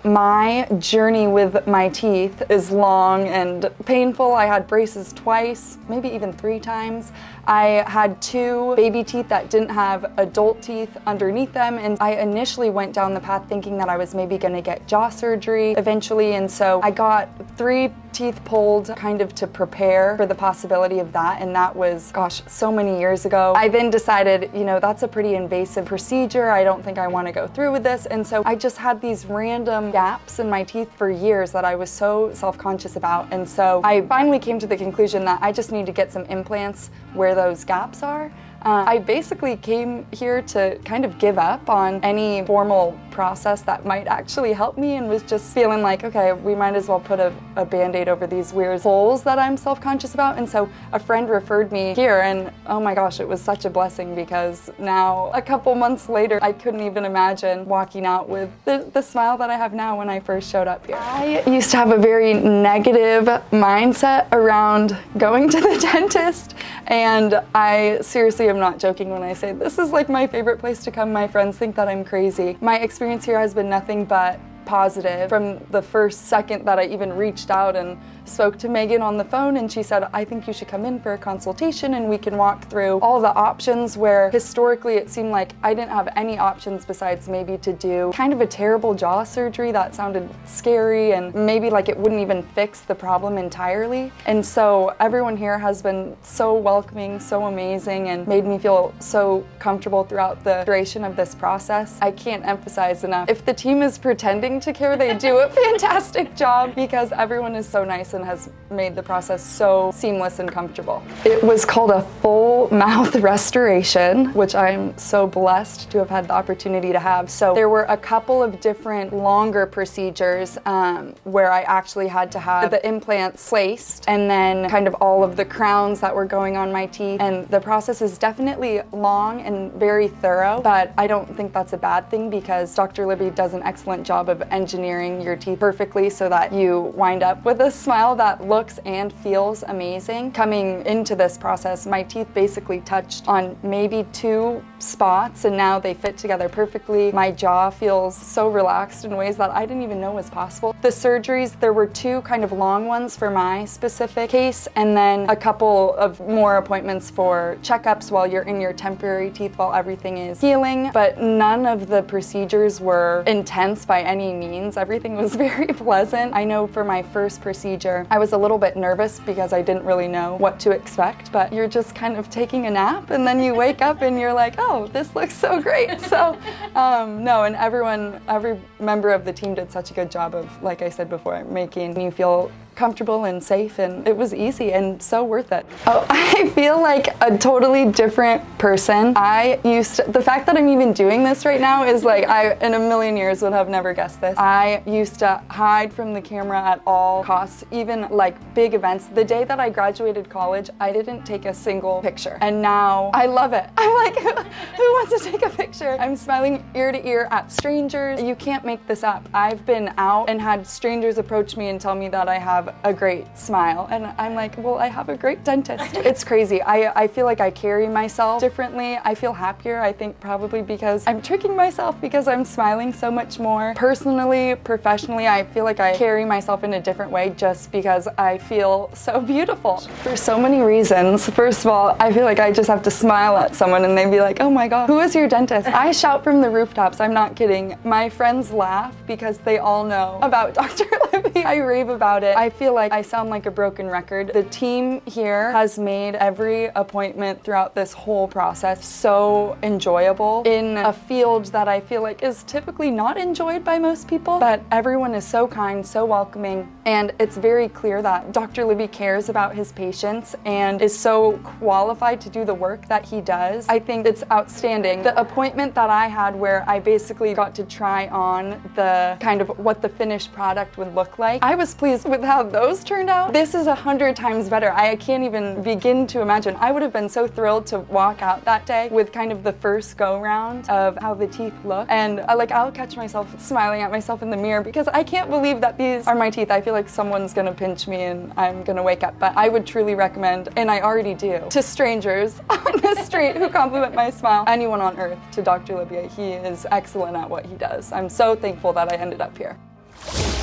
My journey with my teeth is long and painful. I had braces twice, maybe even 3 times. I had 2 baby teeth that didn't have adult teeth underneath them, and I initially went down the path thinking that I was maybe going to get jaw surgery eventually, and so I got 3 teeth pulled kind of to prepare for the possibility of that, and that was, gosh, so many years ago. I then decided, you know, that's a pretty invasive procedure. I don't think I want to go through with this, and so I just had these random gaps in my teeth for years that I was so self-conscious about, and so I finally came to the conclusion that I just need to get some implants where those gaps are. I basically came here to kind of give up on any formal process that might actually help me, and was just feeling like, okay, we might as well put a Band-Aid over these weird holes that I'm self-conscious about. And so a friend referred me here, and oh my gosh, it was such a blessing, because now a couple months later, I couldn't even imagine walking out with the smile that I have now when I first showed up here. I used to have a very negative mindset around going to the dentist, and I seriously am not joking when I say this is like my favorite place to come. My friends think that I'm crazy. My experience here has been nothing but positive from the first second that I even reached out and spoke to Megan on the phone, and she said, I think you should come in for a consultation and we can walk through all the options, where historically it seemed like I didn't have any options besides maybe to do kind of a terrible jaw surgery that sounded scary and maybe like it wouldn't even fix the problem entirely. And so everyone here has been so welcoming, so amazing, and made me feel so comfortable throughout the duration of this process. I can't emphasize enough, if the team is pretending to care, they do a fantastic job, because everyone is so nice and has made the process so seamless and comfortable. It was called a full mouth restoration, which I'm so blessed to have had the opportunity to have. So there were a couple of different longer procedures where I actually had to have the implants placed, and then kind of all of the crowns that were going on my teeth. And the process is definitely long and very thorough, but I don't think that's a bad thing, because Dr. Libby does an excellent job of engineering your teeth perfectly so that you wind up with a smile that looks and feels amazing. Coming into this process, my teeth basically touched on maybe 2 spots, and now they fit together perfectly. My jaw feels so relaxed in ways that I didn't even know was possible. The surgeries, there were 2 kind of long ones for my specific case, and then a couple of more appointments for checkups while you're in your temporary teeth while everything is healing. But none of the procedures were intense by any means. Everything was very pleasant. I know for my first procedure, I was a little bit nervous because I didn't really know what to expect, but you're just kind of taking a nap and then you wake up and you're like, oh, this looks so great. So no, and every member of the team did such a good job of, like I said before, making you feel comfortable and safe, and it was easy and so worth it. Oh, I feel like a totally different person. The fact that I'm even doing this right now is like, I in a million years would have never guessed this. I used to hide from the camera at all costs, even like big events. The day that I graduated college, I didn't take a single picture, and now I love it. I'm like, who wants to take a picture? I'm smiling ear to ear at strangers. You can't make this up. I've been out and had strangers approach me and tell me that I have a great smile, and I'm like, well, I have a great dentist. It's crazy. I feel like I carry myself differently. I feel happier, I think probably because I'm tricking myself, because I'm smiling so much more. Personally, professionally, I feel like I carry myself in a different way just because I feel so beautiful for so many reasons. First of all, I feel like I just have to smile at someone and they'd be like, oh my God, who is your dentist? I shout from the rooftops, I'm not kidding. My friends laugh because they all know about Dr. Libby. I rave about it. I feel like I sound like a broken record. The team here has made every appointment throughout this whole process so enjoyable in a field that I feel like is typically not enjoyed by most people, but everyone is so kind, so welcoming, and it's very clear that Dr. Libby cares about his patients and is so qualified to do the work that he does. I think it's outstanding. The appointment that I had where I basically got to try on the kind of what the finished product would look like, I was pleased with how those turned out. This is 100 times better. I can't even begin to imagine. I would have been so thrilled to walk out that day with kind of the first go round of how the teeth look, and I'll catch myself smiling at myself in the mirror because I can't believe that these are my teeth. I feel like someone's gonna pinch me and I'm gonna wake up, but I would truly recommend, and I already do, to strangers on the street who compliment my smile, anyone on earth, to Dr. Libby. He is excellent at what he does. I'm so thankful that I ended up here. you.